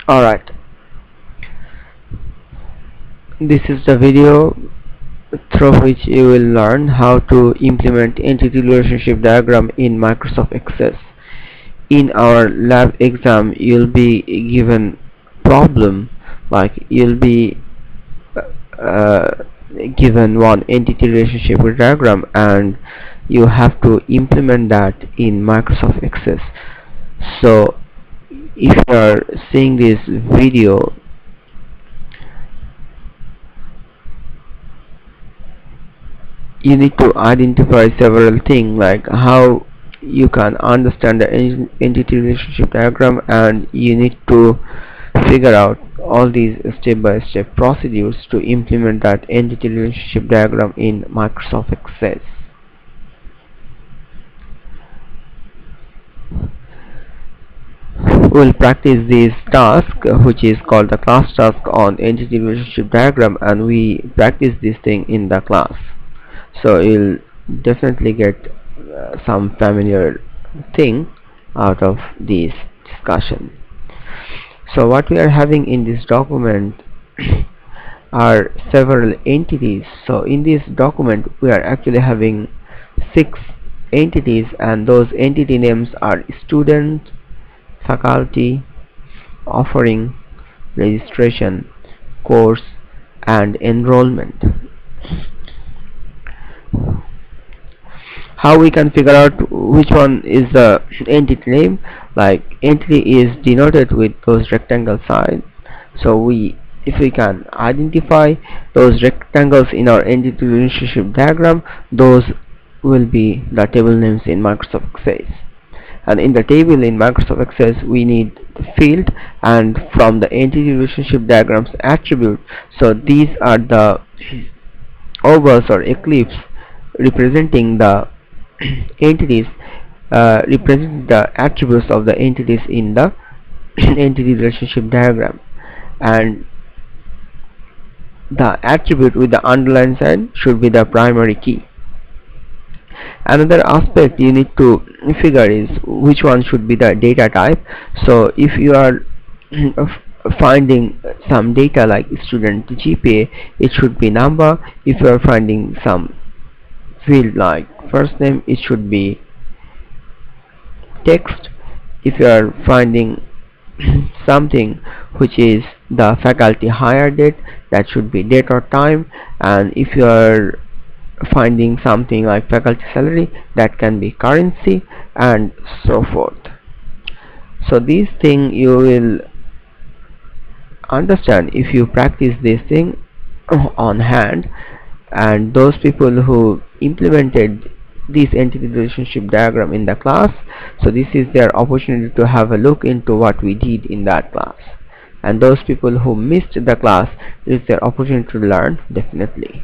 Alright, this is the video through which you will learn how to implement entity relationship diagram in Microsoft Access. In our lab exam, you'll be given problem like you'll be uh, given one entity relationship diagram and you have to implement that in Microsoft Access. So if you are seeing this video, you need to identify several things like how you can understand the entity relationship diagram, and you need to figure out all these step-by-step procedures to implement that entity relationship diagram in Microsoft Access. We'll practice this task which is called the class task on entity relationship diagram, and we practice this thing in the class, so you'll definitely get some familiar thing out of this discussion. So what we are having in this document are several entities. So in this document we are actually having 6 entities, and those entity names are student, faculty, offering, registration, course, and enrollment. How we can figure out which one is the entity name? Like entity is denoted with those rectangle signs, so if we can identify those rectangles in our entity relationship diagram, those will be the table names in Microsoft Access. And in the table in Microsoft Access we need the field, and from the entity relationship diagrams attribute, so these are the ovals or eclipse representing the entities, represent the attributes of the entities in the entity relationship diagram, and the attribute with the underline sign should be the primary key. Another aspect you need to figure is which one should be the data type. So if you are finding some data like student GPA, it should be number. If you are finding some field like first name, it should be text. If you are finding something which is the faculty hire date, that should be date or time. And if you are finding something like faculty salary, that can be currency, and so forth. So these things you will understand if you practice this thing on hand, and those people who implemented this entity relationship diagram in the class, so this is their opportunity to have a look into what we did in that class. And those people who missed the class, it is their opportunity to learn definitely.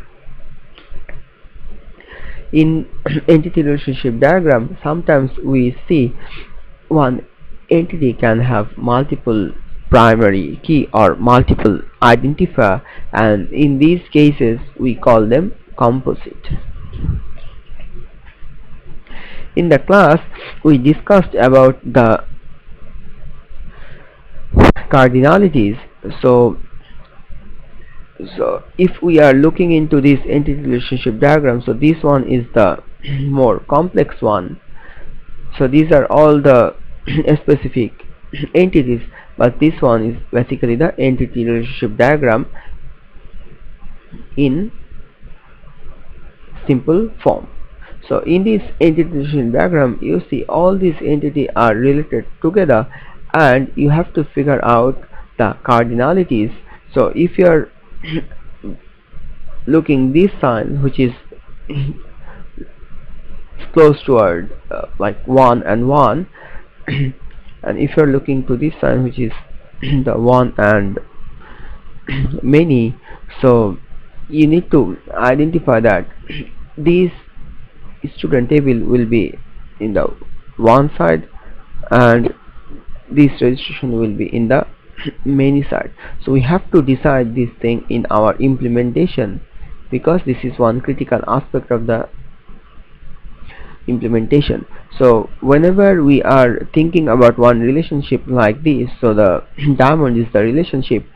In entity relationship diagram, sometimes we see one entity can have multiple primary key or multiple identifier, and in these cases we call them composite. In the class we discussed about the cardinalities. So if we are looking into this entity relationship diagram, so this one is the more complex one. So these are all the specific entities, but this one is basically the entity relationship diagram in simple form. So in this entity relationship diagram, you see all these entities are related together, and you have to figure out the cardinalities. So if you are looking this sign which is close toward like 1 and 1, and if you're looking to this sign which is the 1 and many, so you need to identify that these student table will be in the one side and this registration will be in the many side. So we have to decide this thing in our implementation, because this is one critical aspect of the implementation. So whenever we are thinking about one relationship like this, so the diamond is the relationship.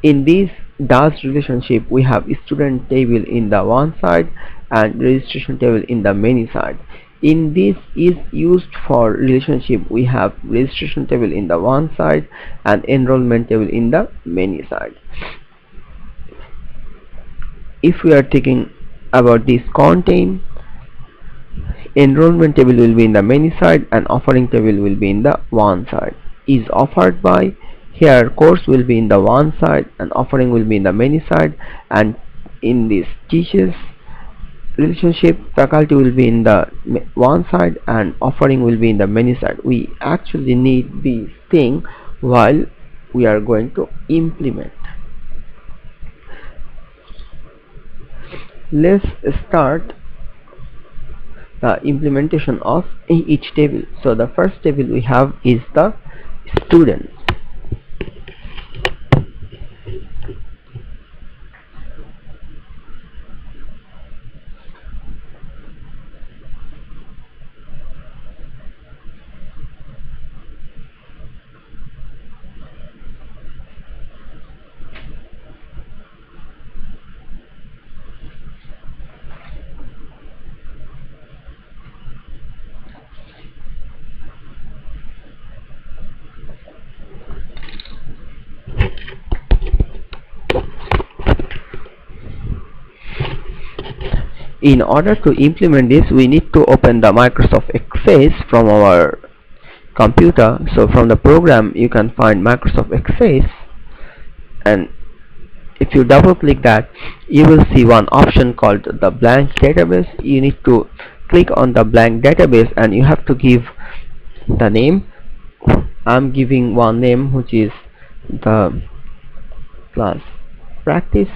In this DAS relationship, we have student table in the one side and registration table in the many side. In this is used for relationship, we have registration table in the one side and enrollment table in the many side. If we are taking about this content, enrollment table will be in the many side and offering table will be in the one side. Is offered by, here course will be in the one side and offering will be in the many side, and in this teachers relationship, faculty will be in the one side and offering will be in the many side. We actually need this thing while we are going to implement. Let's start the implementation of each table. So the first table we have is the student. In order to implement this, we need to open the Microsoft Access from our computer. So from the program you can find Microsoft Access, and if you double click that, you will see one option called the blank database. You need to click on the blank database and you have to give the name. I'm giving one name, which is the class practice,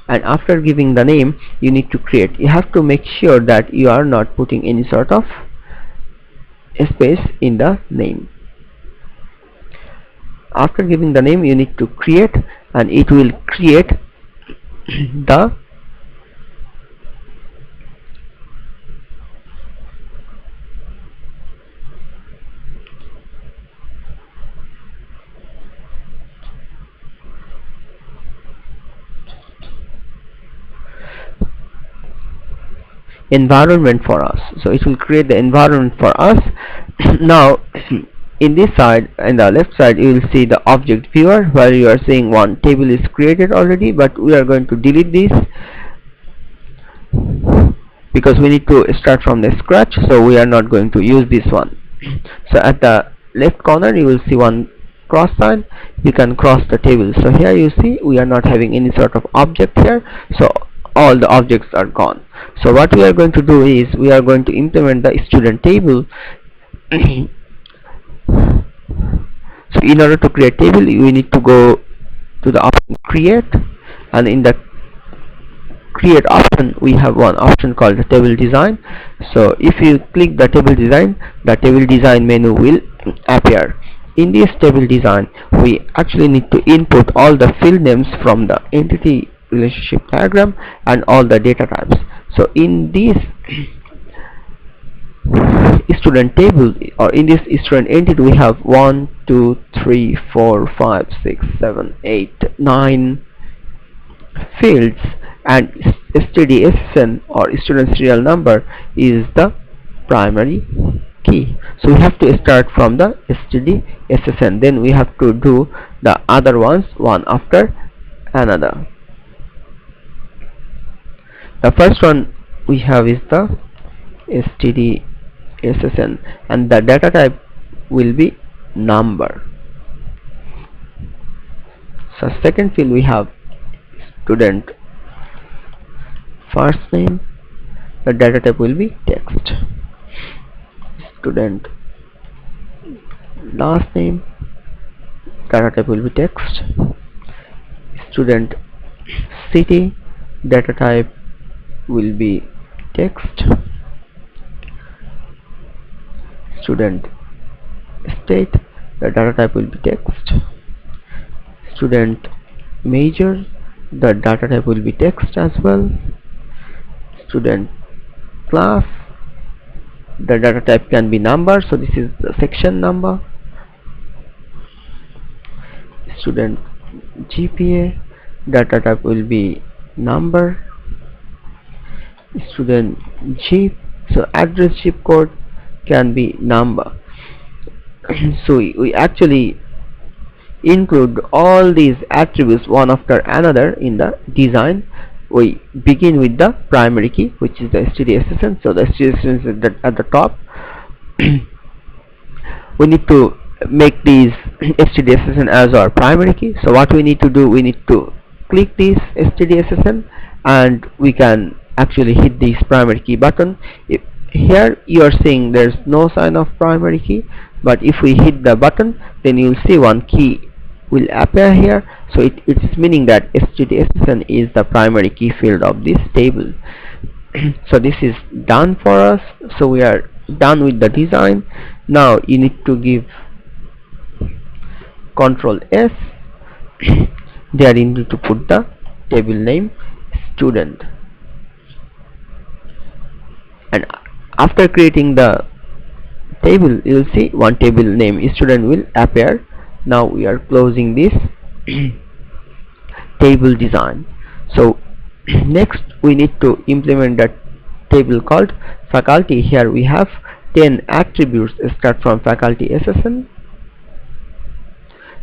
and after giving the name you need to create. You have to make sure that you are not putting any sort of space in the name. After giving the name you need to create, and it will create the environment for us. So it will create the environment for us. Now in this side, in the left side, you will see the object viewer, where you are seeing one table is created already, but we are going to delete this because we need to start from the scratch, so we are not going to use this one. So at the left corner you will see one cross sign. You can cross the table. So here you see we are not having any sort of object here, so all the objects are gone. So what we are going to do is we are going to implement the student table. So in order to create table, we need to go to the option create, and in the create option we have one option called the table design. So if you click the table design menu will appear. In this table design we actually need to input all the field names from the entity relationship diagram and all the data types. So in this student table, or in this student entity, we have 1 2 3 4 5 6 7 8 9 fields, and STDSN or student serial number is the primary key. So we have to start from the STDSN, then we have to do the other ones one after another. The first one we have is the STDSN, and the data type will be number. So second field we have student first name, the data type will be text. Student last name, data type will be text. Student city, data type will be text. Student state, the data type will be text. Student major, the data type will be text as well. Student class, the data type can be number, so this is the section number. Student GPA, data type will be number. Student zip, so address zip code can be number. So we actually include all these attributes one after another in the design. We begin with the primary key, which is the stdsn. So the stdsn is at the top. We need to make these stdsn as our primary key. So what we need to do, we need to click this stdsn and we can actually hit this primary key button. Here you are seeing there's no sign of primary key, but if we hit the button, then you'll see one key will appear here. So it's meaning that stdsn is the primary key field of this table. So this is done for us. So we are done with the design. Now you need to give Control S. There you need to put the table name student, and after creating the table, you will see one table name student will appear. Now we are closing this table design. So next we need to implement that table called faculty. Here we have 10 attributes start from faculty SSN.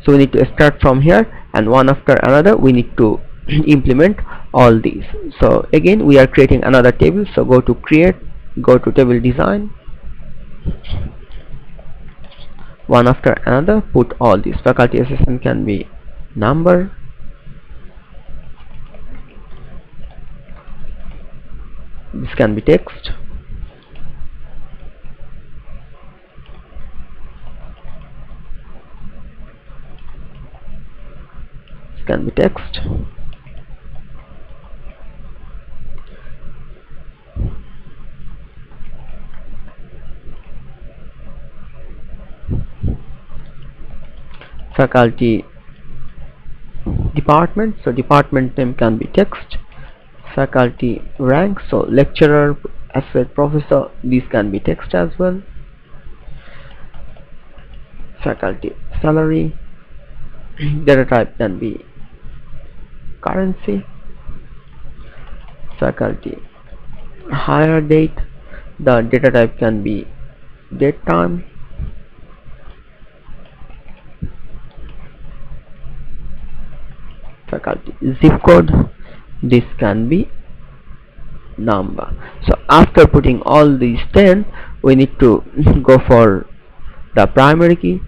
So we need to start from here, and one after another we need to implement all these. So again we are creating another table. So go to create, go to table design, one after another put all these. Faculty SSN can be number, this can be text, this can be text, faculty department, so department name can be text, faculty rank, so lecturer, associate professor, these can be text as well, faculty salary, data type can be currency, faculty hire date, the data type can be date time, faculty zip code, this can be number. So after putting all these 10, we need to go for the primary key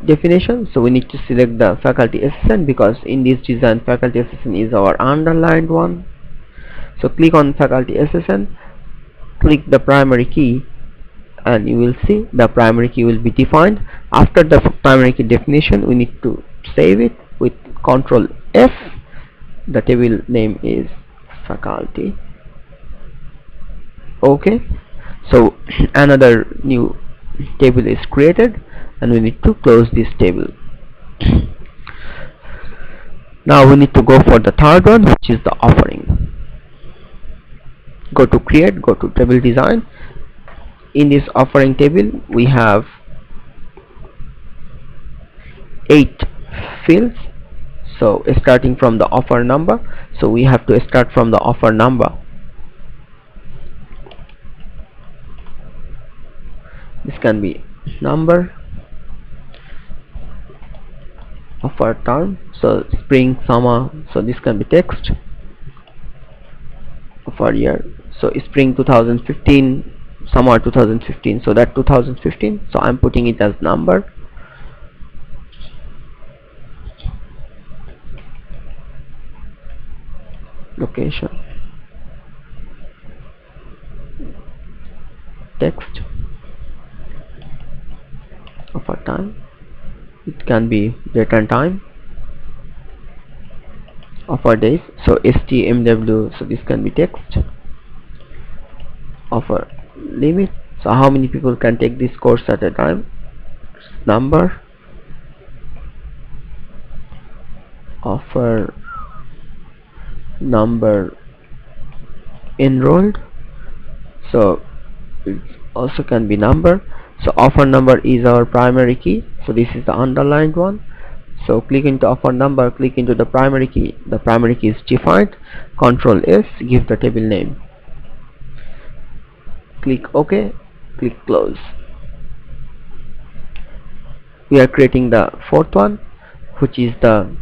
definition. So we need to select the faculty SSN, because in this design faculty SSN is our underlined one. So click on faculty SSN, click the primary key, and you will see the primary key will be defined. After the primary key definition, we need to save it with Control F. The table name is faculty. Okay, so another new table is created and we need to close this table. Now we need to go for the third one, which is the offering. Go to create, go to table design. In this offering table we have 8 fields. So starting from the offer number, so we have to start from the offer number. This can be number, offer term, so spring, summer, so this can be text, offer year, so spring 2015, summer 2015, so that 2015, so I'm putting it as number. Location, text, offer time, it can be date and time, offer days, so STMW, so this can be text, offer limit, so how many people can take this course at a time, number, offer number enrolled, so it's also can be number. So offer number is our primary key, so this is the underlined one. So click into offer number, click into the primary key. The primary key is defined. Control S, give the table name. Click OK, click close. We are creating the fourth one, which is the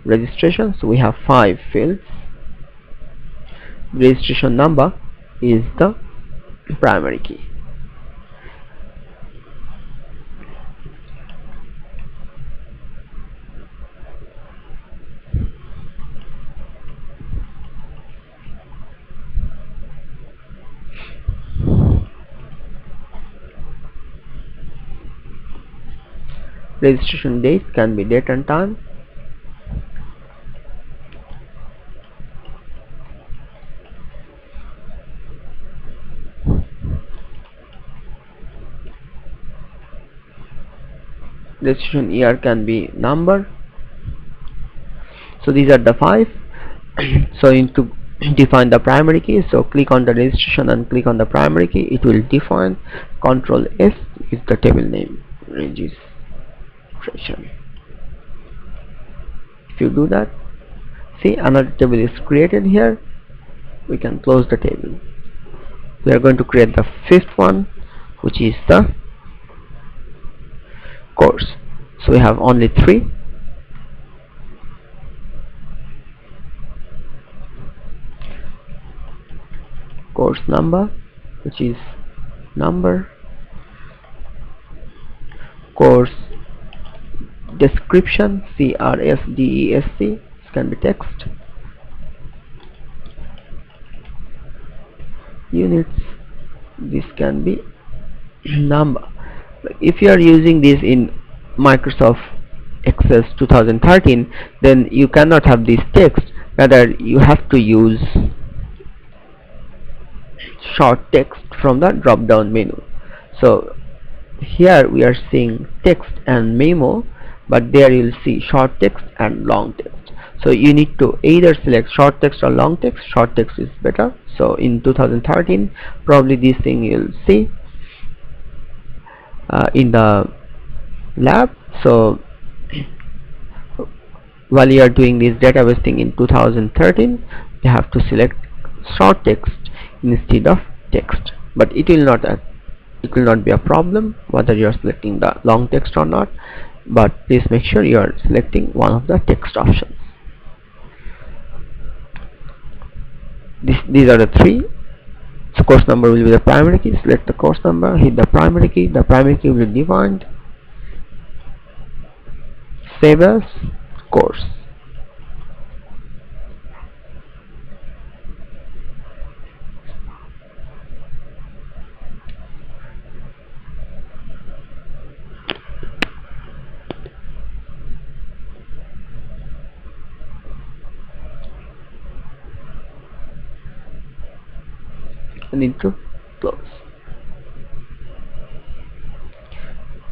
registration. So we have 5 fields. Registration number is the primary key. Registration date can be date and time. Registration year can be number. So these are the 5. So you need to define the primary key. So click on the registration and click on the primary key. It will define. Control S is the table name, registration. If you do that, see, another table is created here. We can close the table. We are going to create the 5th one, which is the course. So we have only 3. Course number, which is number. Course description, CRSDESC, this can be text. Units, this can be number. If you are using this in Microsoft Access 2013, then you cannot have this text, rather you have to use short text from the drop down menu. So here we are seeing text and memo, but there you will see short text and long text. So you need to either select short text or long text. Short text is better. So in 2013, probably this thing you'll see in the lab. So while you are doing this database thing in 2013, you have to select short text instead of text, but it will not be a problem whether you are selecting the long text or not, but please make sure you are selecting one of the text options. These are the 3. So course number will be the primary key. Select the course number, hit the primary key will be defined. Save as course. I need to close.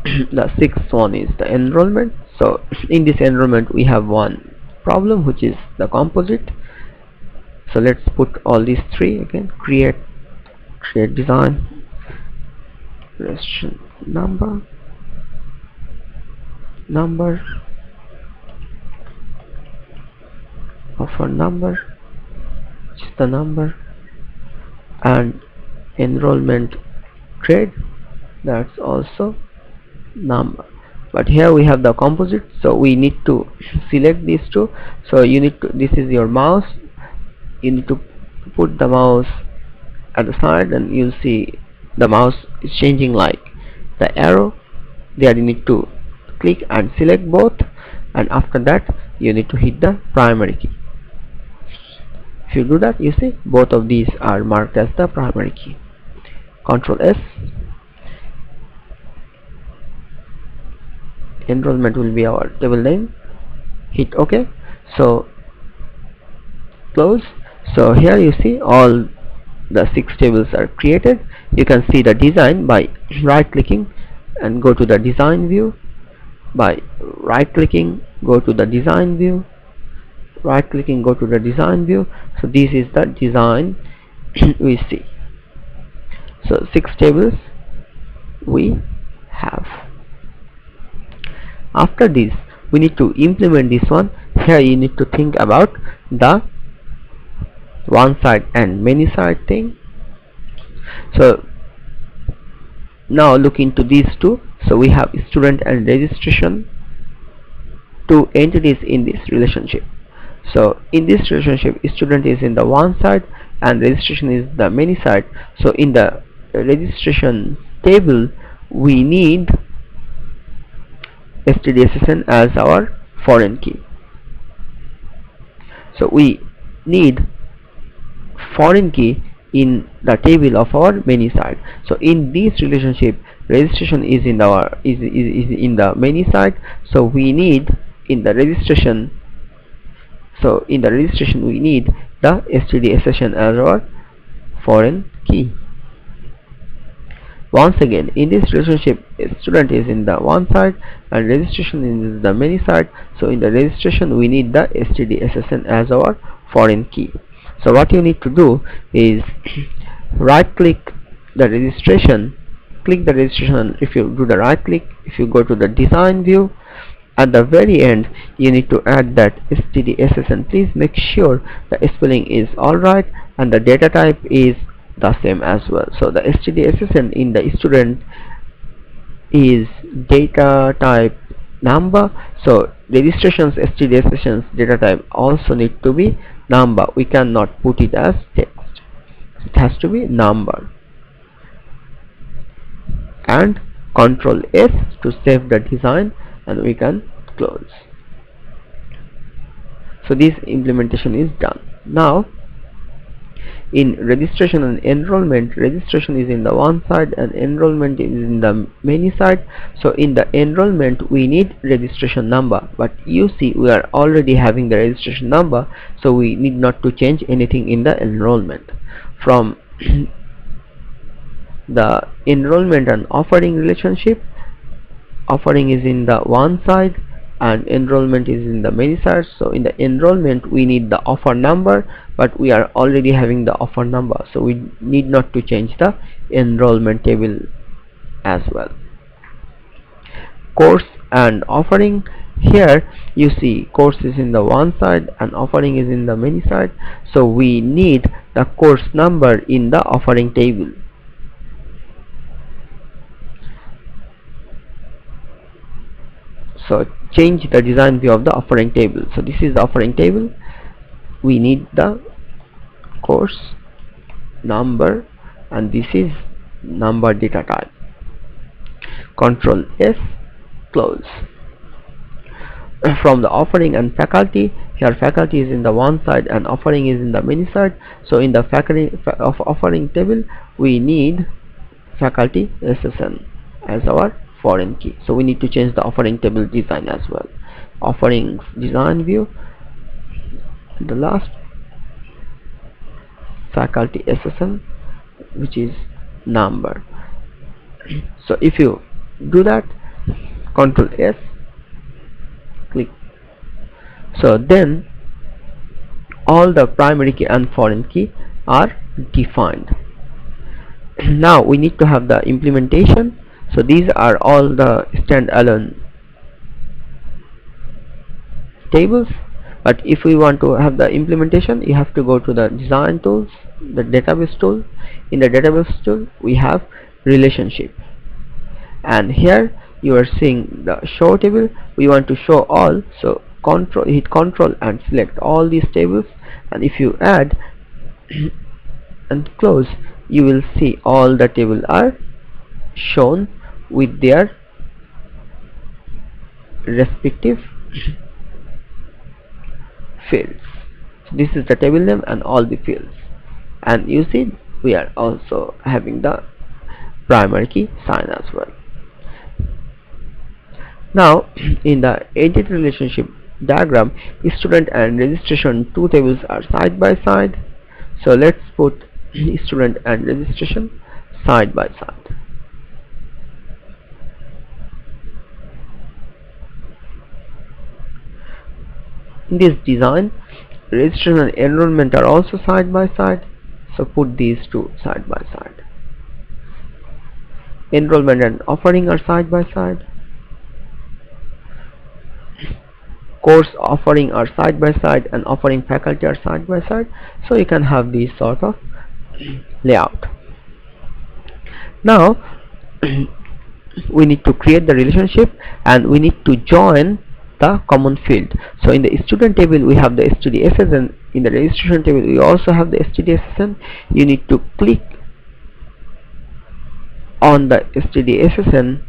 The 6th one is the enrollment. So in this enrollment we have one problem, which is the composite. So let's put all these 3 again. Create design, registration number, offer number, which is the number, and enrollment grade, that's also number. But here we have the composite, so we need to select these 2. So you need to, this is your mouse, you need to put the mouse at the side and you'll see the mouse is changing like the arrow. There you need to click and select both, and after that you need to hit the primary key. If you do that, you see both of these are marked as the primary key. Control S. Enrollment will be our table name. Hit OK. So close. So here you see all the 6 tables are created. You can see the design by right clicking and go to the design view. By right clicking, go to the design view. Right clicking, go to the design view. So this is the design we see. So 6 tables we have. After this, we need to implement this one. Here you need to think about the one side and many side thing. So now look into these two. So we have student and registration, two entities in this relationship. So in this relationship, student is in the one side and registration is the many side. So in the registration table, we need stdsn as our foreign key. So we need foreign key in the table of our many side. So in this relationship, registration is in our is in the many side. So we need in the registration. So in the registration we need the stdsn as our foreign key. Once again, in this relationship, student is in the one side and registration is the many side. So in the registration we need the stdsn as our foreign key. So what you need to do is right click the registration, click the registration. If you do the right click, if you go to the design view, at the very end you need to add that stdsn. Please make sure the spelling is alright and the data type is the same as well. So the stdsn in the student is data type number. So registration's stdsn's data type also need to be number. We cannot put it as text. It has to be number. And Ctrl S to save the design, and we can close. So this implementation is done. Now in registration and enrollment, registration is in the one side and enrollment is in the many side. So in the enrollment we need registration number, but you see we are already having the registration number, so we need not to change anything in the enrollment. From the enrollment and offering relationship, offering is in the one side and enrollment is in the many sides. So in the enrollment we need the offer number, but we are already having the offer number, so we need not to change the enrollment table as well. Course and offering, here you see course is in the one side and offering is in the many side, so we need the course number in the offering table. So change the design view of the offering table. So this is the offering table. We need the course number and this is number data type. Ctrl S, close. From the offering and faculty, here faculty is in the one side and offering is in the many side. So in the faculty of offering table we need faculty SSN as our foreign key. So we need to change the offering table design as well. Offering design view, the last faculty SSN, which is number. So if you do that, Ctrl S, click. So then all the primary key and foreign key are defined. Now we need to have the implementation. So these are all the standalone tables, but if we want to have the implementation, you have to go to the design tools, the database tool. In the database tool we have relationship, and here you are seeing the show table. We want to show all, so hit control and select all these tables, and if you add and close, you will see all the tables are shown with their respective fields. So this is the table name and all the fields, and you see we are also having the primary key sign as well. Now in the entity relationship diagram, student and registration two tables are side by side. So let's put student and registration side by side. In this design, registration and enrollment are also side by side, so put these two side by side. enrollment and offering are side by side, course offering are side by side, and offering faculty are side by side. So you can have this sort of layout. Now we need to create the relationship and we need to join the common field. So in the student table we have the STDSSN, in the registration table we also have the STDSSN. You need to click on the STDSSN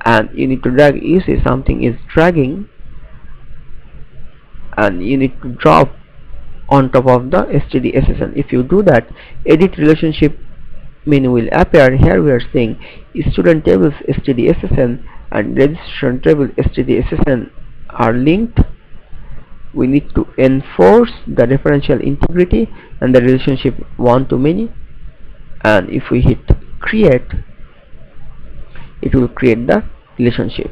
and you need to drag. You see something is dragging and you need to drop on top of the STDSSN. If you do that, edit relationship menu will appear. Here we are saying student tables STDSSN and registration table STDSSN are linked. We need to enforce the referential integrity and the relationship one to many, and if we hit create, it will create the relationship.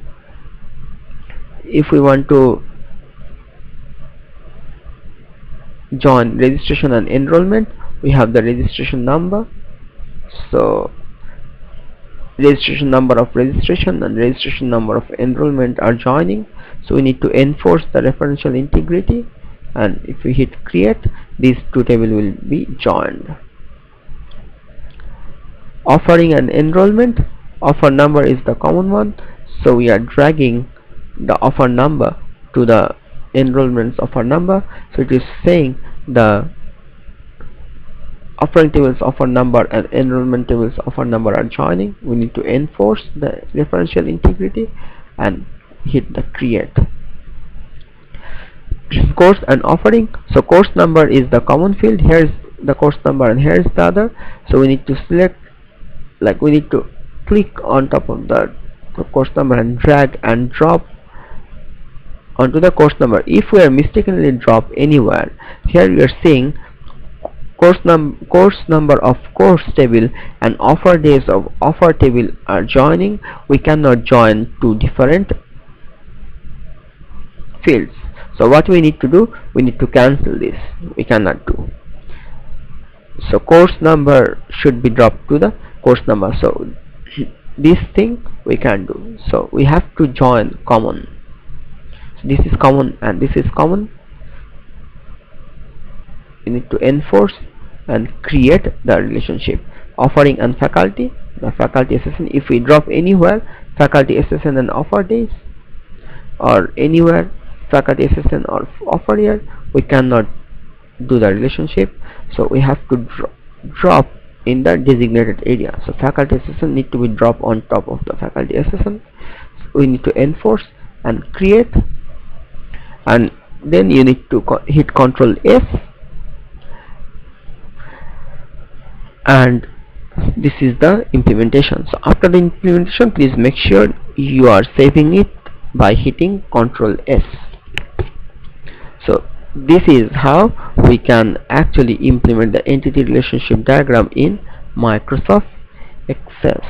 If we want to join registration and enrollment, we have the registration number. So registration number of registration and registration number of enrollment are joining, so we need to enforce the referential integrity, and if we hit create, these two tables will be joined. Offering and enrollment, offer number is the common one, so we are dragging the offer number to the enrollments offer number. So it is saying the offering tables offer number and enrollment tables offer number are joining. We need to enforce the referential integrity and hit the create. Course and offering, so course number is the common field. Here is the course number and here is the other, so we need to select, like we need to click on top of the course number and drag and drop onto the course number. If we are mistakenly drop anywhere, here we are seeing course number of course table and offer days of offer table are joining. We cannot join two different fields. So what we need to do, we need to cancel this. We cannot do. So course number should be dropped to the course number. So this thing we can do. So we have to join common. So this is common and this is common. We need to enforce and create the relationship. Offering and faculty, the faculty SSN, if we drop anywhere faculty SSN and offer days, or anywhere faculty SSN or offer year, we cannot do the relationship. So we have to drop in the designated area. So faculty SSN need to be dropped on top of the faculty SSN. So we need to enforce and create, and then you need to hit Control F, and this is the implementation. So after the implementation, please make sure you are saving it by hitting Control S. So this is how we can actually implement the entity relationship diagram in Microsoft Access.